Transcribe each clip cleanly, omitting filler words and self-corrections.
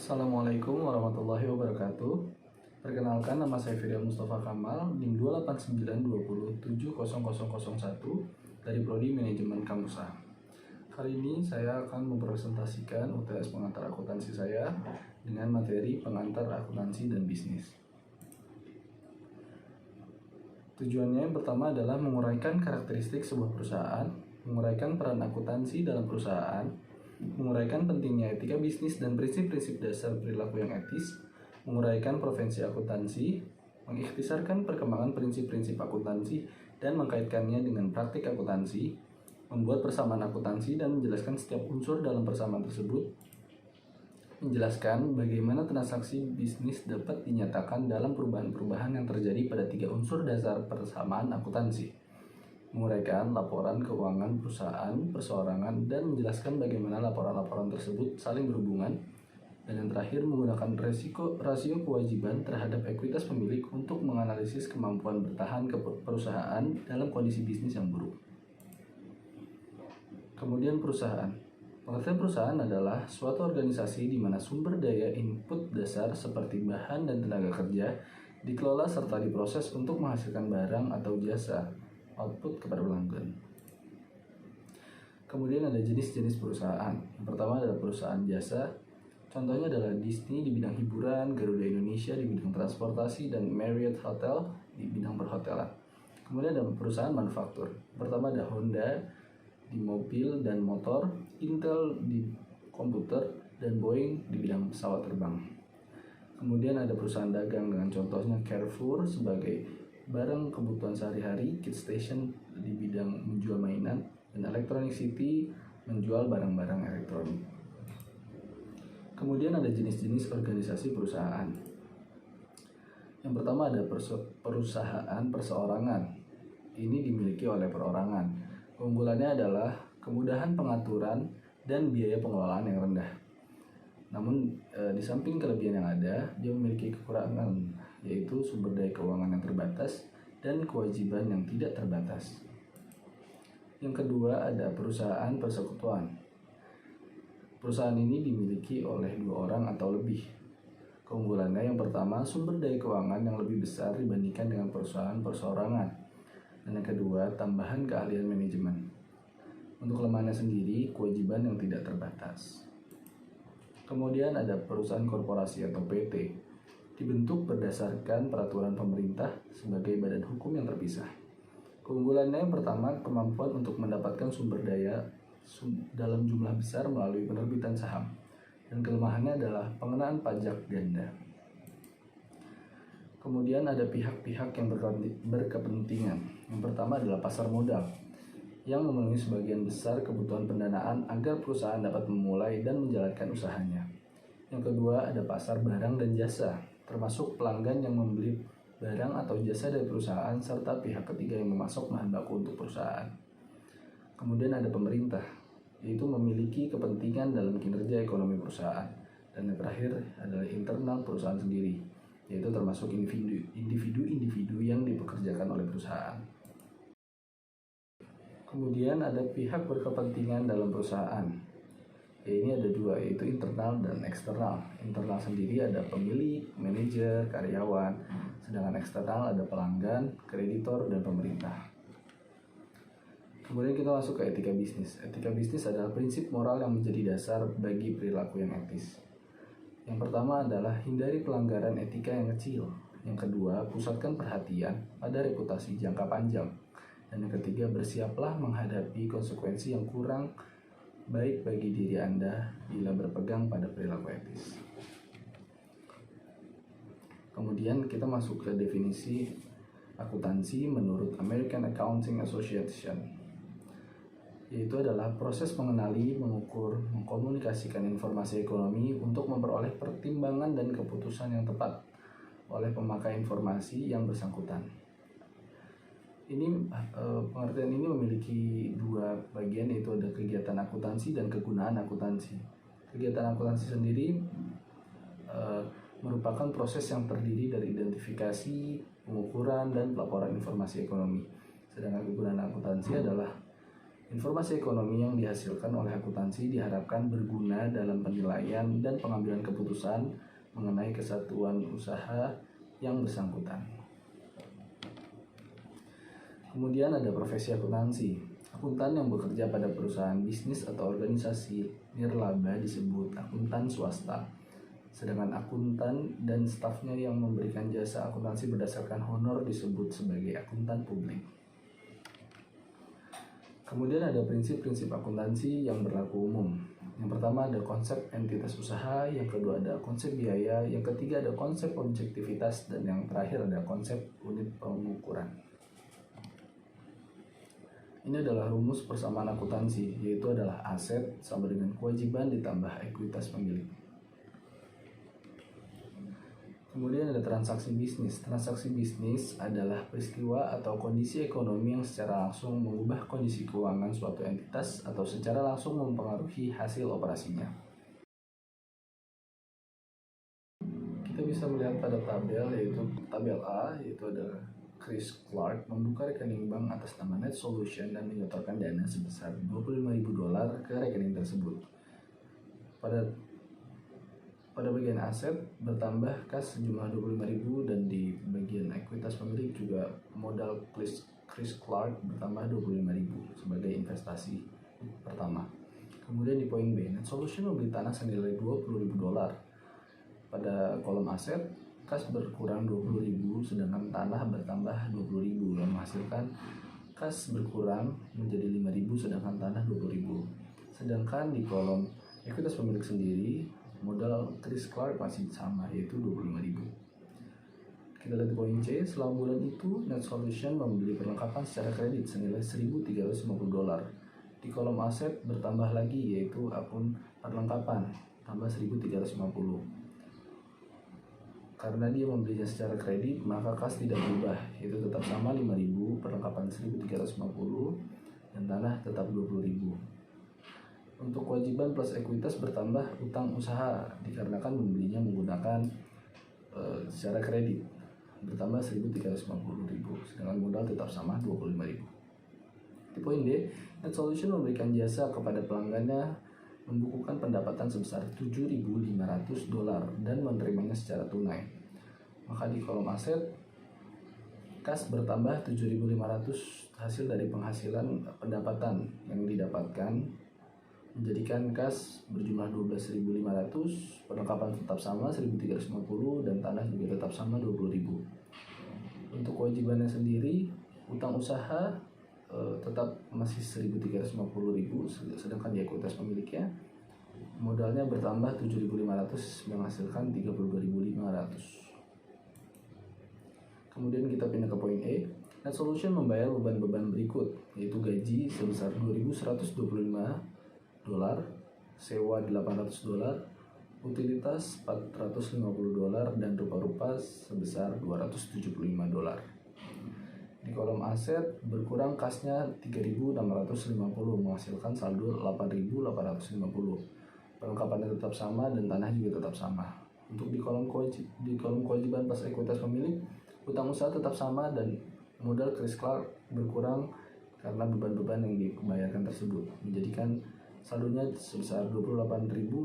Assalamualaikum warahmatullahi wabarakatuh. Perkenalkan, nama saya Firya Mustafa Kamal, NIM 28920700001 dari Prodi Manajemen Kampusa. Kali ini saya akan mempresentasikan UTS pengantar akuntansi saya dengan materi pengantar akuntansi dan bisnis. Tujuannya yang pertama adalah menguraikan karakteristik sebuah perusahaan, menguraikan peran akuntansi dalam perusahaan, menguraikan pentingnya etika bisnis dan prinsip-prinsip dasar perilaku yang etis, menguraikan profesi akuntansi, mengikhtisarkan perkembangan prinsip-prinsip akuntansi dan mengkaitkannya dengan praktik akuntansi, membuat persamaan akuntansi dan menjelaskan setiap unsur dalam persamaan tersebut, menjelaskan bagaimana transaksi bisnis dapat dinyatakan dalam perubahan-perubahan yang terjadi pada 3 unsur dasar persamaan akuntansi, menguraikan laporan keuangan perusahaan perseorangan dan menjelaskan bagaimana laporan-laporan tersebut saling berhubungan, dan yang terakhir menggunakan rasio kewajiban terhadap ekuitas pemilik untuk menganalisis kemampuan bertahan ke perusahaan dalam kondisi bisnis yang buruk. Kemudian perusahaan. Pengertian perusahaan adalah suatu organisasi di mana sumber daya input dasar seperti bahan dan tenaga kerja dikelola serta diproses untuk menghasilkan barang atau jasa output kepada pelanggan. Kemudian ada jenis-jenis perusahaan. Yang pertama adalah perusahaan jasa. Contohnya adalah Disney di bidang hiburan, Garuda Indonesia di bidang transportasi, dan Marriott Hotel di bidang perhotelan. Kemudian ada perusahaan manufaktur. Pertama ada Honda di mobil dan motor, Intel di komputer, dan Boeing di bidang pesawat terbang. Kemudian ada perusahaan dagang dengan contohnya Carrefour sebagai barang kebutuhan sehari-hari, KitStation di bidang menjual mainan, dan Electronic City menjual barang-barang elektronik. Kemudian ada jenis-jenis organisasi perusahaan. Yang pertama ada perusahaan perseorangan. Ini dimiliki oleh perorangan. Keunggulannya adalah kemudahan pengaturan dan biaya pengelolaan yang rendah. Namun di samping kelebihan yang ada, dia memiliki kekurangan, yaitu sumber daya keuangan yang terbatas dan kewajiban yang tidak terbatas. Yang kedua ada perusahaan persekutuan. Perusahaan ini dimiliki oleh 2 orang atau lebih. Keunggulannya yang pertama, sumber daya keuangan yang lebih besar dibandingkan dengan perusahaan perseorangan. Dan yang kedua, tambahan keahlian manajemen. Untuk kelemahannya sendiri, kewajiban yang tidak terbatas. Kemudian ada perusahaan korporasi atau PT. Dibentuk berdasarkan peraturan pemerintah sebagai badan hukum yang terpisah. Keunggulannya yang pertama, kemampuan untuk mendapatkan sumber daya dalam jumlah besar melalui penerbitan saham. Dan kelemahannya adalah pengenaan pajak ganda. Kemudian ada pihak-pihak yang berkepentingan. Yang pertama adalah pasar modal, yang memenuhi sebagian besar kebutuhan pendanaan agar perusahaan dapat memulai dan menjalankan usahanya. Yang kedua ada pasar barang dan jasa, termasuk pelanggan yang membeli barang atau jasa dari perusahaan serta pihak ketiga yang memasok bahan baku untuk perusahaan. Kemudian ada pemerintah, yaitu memiliki kepentingan dalam kinerja ekonomi perusahaan. Dan yang terakhir adalah internal perusahaan sendiri, yaitu termasuk individu-individu yang dipekerjakan oleh perusahaan. Kemudian ada pihak berkepentingan dalam perusahaan. Ini ada 2, yaitu internal dan eksternal. Internal sendiri ada pemilik, manajer, karyawan. Sedangkan eksternal ada pelanggan, kreditor, dan pemerintah. Kemudian kita masuk ke etika bisnis. Etika bisnis adalah prinsip moral yang menjadi dasar bagi perilaku yang etis. Yang pertama adalah hindari pelanggaran etika yang kecil. Yang kedua, pusatkan perhatian pada reputasi jangka panjang. Dan yang ketiga, bersiaplah menghadapi konsekuensi yang kurang baik bagi diri Anda bila berpegang pada perilaku etis. Kemudian kita masuk ke definisi akuntansi menurut American Accounting Association, yaitu adalah proses mengenali, mengukur, mengkomunikasikan informasi ekonomi untuk memperoleh pertimbangan dan keputusan yang tepat oleh pemakai informasi yang bersangkutan. Pengertian ini memiliki 2 bagian, yaitu ada kegiatan akuntansi dan kegunaan akuntansi. Kegiatan akuntansi sendiri merupakan proses yang terdiri dari identifikasi, pengukuran, dan pelaporan informasi ekonomi. Sedangkan kegunaan akuntansi adalah Informasi ekonomi yang dihasilkan oleh akuntansi diharapkan berguna dalam penilaian dan pengambilan keputusan mengenai kesatuan usaha yang bersangkutan. Kemudian ada profesi akuntansi. Akuntan yang bekerja pada perusahaan bisnis atau organisasi nirlaba disebut akuntan swasta. Sedangkan akuntan dan stafnya yang memberikan jasa akuntansi berdasarkan honor disebut sebagai akuntan publik. Kemudian ada prinsip-prinsip akuntansi yang berlaku umum. Yang pertama ada konsep entitas usaha, yang kedua ada konsep biaya, yang ketiga ada konsep objektivitas, dan yang terakhir ada konsep unit pengukuran. Ini adalah rumus persamaan akuntansi, yaitu adalah aset sama dengan kewajiban ditambah ekuitas pemilik. Kemudian ada transaksi bisnis. Transaksi bisnis adalah peristiwa atau kondisi ekonomi yang secara langsung mengubah kondisi keuangan suatu entitas atau secara langsung mempengaruhi hasil operasinya. Kita bisa melihat pada tabel, yaitu tabel A, yaitu adalah Chris Clark membuka rekening bank atas nama Net Solution dan menyetorkan dana sebesar $25.000 ke rekening tersebut. Pada bagian aset bertambah kas sejumlah 25.000 dan di bagian ekuitas pemilik juga modal Chris Clark bertambah 25.000 sebagai investasi pertama. Kemudian di poin B, Net Solution membeli tanah senilai $20.000. Pada kolom aset, kas berkurang 20.000 sedangkan tanah bertambah 20.000 yang menghasilkan kas berkurang menjadi 5.000 sedangkan tanah 20.000. Sedangkan di kolom ekuitas pemilik sendiri, modal Chris Clark masih sama, yaitu 25.000. Kita lihat di poin C, selama bulan itu Net Solution membeli perlengkapan secara kredit senilai $1.350. Di kolom aset bertambah lagi, yaitu akun perlengkapan tambah 1.350. Karena dia membelinya secara kredit, maka kas tidak berubah, yaitu tetap sama 5.000, perlengkapan 1.350, dan tanah tetap 20.000. Untuk kewajiban plus ekuitas bertambah utang usaha dikarenakan membelinya menggunakan secara kredit bertambah 1.350.000 sedangkan modal tetap sama 25.000. Di poin D, Net Solution memberikan jasa kepada pelanggannya membukukan pendapatan sebesar $7.500 dan menerimanya secara tunai. Maka di kolom aset kas bertambah 7.500 hasil dari penghasilan pendapatan yang didapatkan menjadikan kas berjumlah 12.500, perlengkapan tetap sama 1.350 dan tanah juga tetap sama 20.000. Untuk kewajibannya sendiri, utang usaha tetap masih 1.350.000 sedangkan di ekuitas pemiliknya modalnya bertambah 7.500 menghasilkan 32.500. Kemudian kita pindah ke poin E. Net Solution membayar beban-beban berikut, yaitu gaji sebesar $2.125, sewa $800, utilitas $450 dan rupa-rupa sebesar $275. Di kolom aset berkurang kasnya 3.650 menghasilkan saldo 8.850. Perlengkapannya tetap sama dan tanah juga tetap sama. Untuk di kolom kewajiban plus ekuitas pemilik, utang usaha tetap sama dan modal Chris Clark berkurang karena beban-beban yang dibayarkan tersebut menjadikan saldonya sebesar $28.850.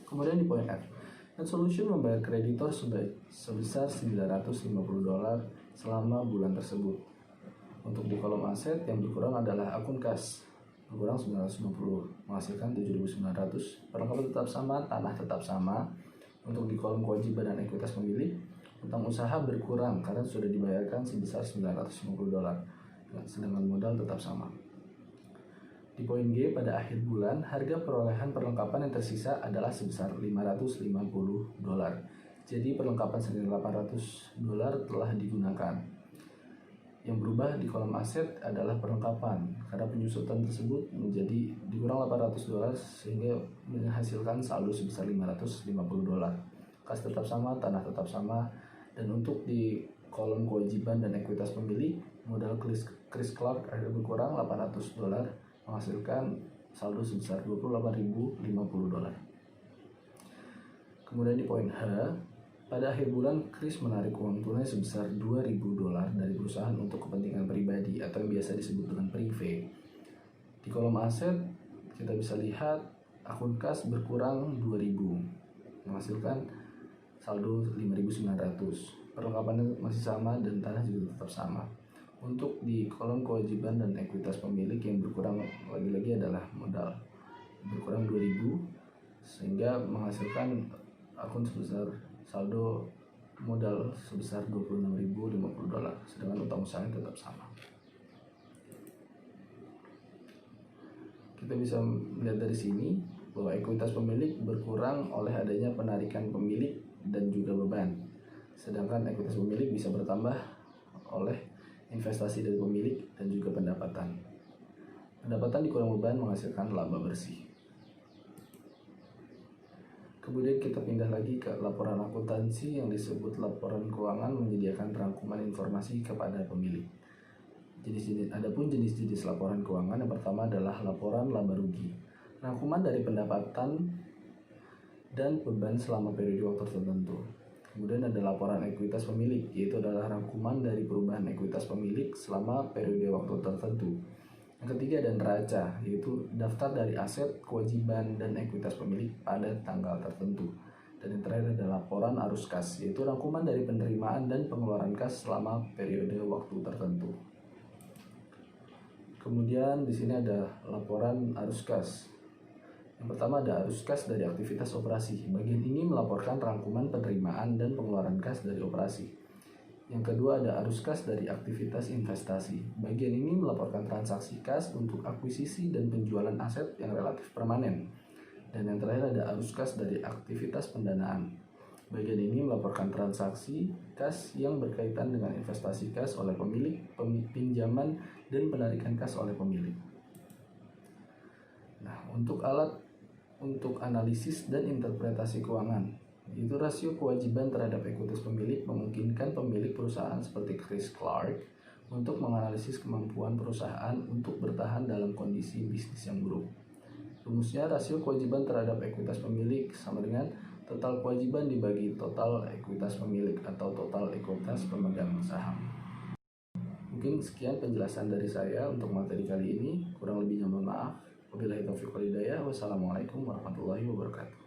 Kemudian di poin F, Net Solution membayar kreditor sebesar $950 selama bulan tersebut. Untuk di kolom aset yang berkurang adalah akun kas, berkurang 950 menghasilkan 7.900. Perlengkapan tetap sama, tanah tetap sama. Untuk di kolom kewajiban dan ekuitas pemilik, utang usaha berkurang karena sudah dibayarkan sebesar $950, sedangkan modal tetap sama. Di poin G, pada akhir bulan, harga perolehan perlengkapan yang tersisa adalah sebesar $550. Jadi perlengkapan senilai $800 telah digunakan. Yang berubah di kolom aset adalah perlengkapan, karena penyusutan tersebut menjadi dikurang $800 sehingga menghasilkan saldo sebesar $550. Kas tetap sama, tanah tetap sama, dan untuk di kolom kewajiban dan ekuitas pemilik, modal Chris Clark akhirnya berkurang $800 menghasilkan saldo sebesar $28.050. Kemudian di poin H, Pada akhir bulan, Chris menarik uang tunai sebesar $2.000 dari perusahaan untuk kepentingan pribadi atau yang biasa disebut dengan privé. Di kolom aset, kita bisa lihat akun kas berkurang 2.000, menghasilkan saldo 5.900. Perlengkapannya masih sama dan tanah juga tetap sama. Untuk di kolom kewajiban dan ekuitas pemilik yang berkurang lagi-lagi adalah modal berkurang 2.000, sehingga menghasilkan akun sebesar saldo modal sebesar $26.050, sedangkan utang usahanya tetap sama. Kita bisa melihat dari sini bahwa ekuitas pemilik berkurang oleh adanya penarikan pemilik dan juga beban, sedangkan ekuitas pemilik bisa bertambah oleh investasi dari pemilik dan juga pendapatan. Pendapatan dikurang beban menghasilkan laba bersih. Kemudian kita pindah lagi ke laporan akuntansi yang disebut laporan keuangan, menyediakan rangkuman informasi kepada pemilik. Adapun jenis-jenis laporan keuangan, yang pertama adalah laporan laba rugi, rangkuman dari pendapatan dan beban selama periode waktu tertentu. Kemudian ada laporan ekuitas pemilik, yaitu adalah rangkuman dari perubahan ekuitas pemilik selama periode waktu tertentu. Yang ketiga ada neraca, yaitu daftar dari aset, kewajiban, dan ekuitas pemilik pada tanggal tertentu. Dan yang terakhir ada laporan arus kas, yaitu rangkuman dari penerimaan dan pengeluaran kas selama periode waktu tertentu. Kemudian di sini ada laporan arus kas. Yang pertama ada arus kas dari aktivitas operasi. Bagian ini melaporkan rangkuman penerimaan dan pengeluaran kas dari operasi. Yang kedua ada arus kas dari aktivitas investasi. Bagian ini melaporkan transaksi kas untuk akuisisi dan penjualan aset yang relatif permanen. Dan yang terakhir ada arus kas dari aktivitas pendanaan. Bagian ini melaporkan transaksi kas yang berkaitan dengan investasi kas oleh pemilik, pinjaman, dan penarikan kas oleh pemilik. Nah, untuk alat untuk analisis dan interpretasi keuangan, itu rasio kewajiban terhadap ekuitas pemilik memungkinkan pemilik perusahaan seperti Chris Clark untuk menganalisis kemampuan perusahaan untuk bertahan dalam kondisi bisnis yang buruk. Rumusnya, rasio kewajiban terhadap ekuitas pemilik sama dengan total kewajiban dibagi total ekuitas pemilik atau total ekuitas pemegang saham. Mungkin sekian penjelasan dari saya untuk materi kali ini. Kurang lebihnya mohon maaf. Wabillahi taufiq wal hidayah. Wassalamualaikum warahmatullahi wabarakatuh.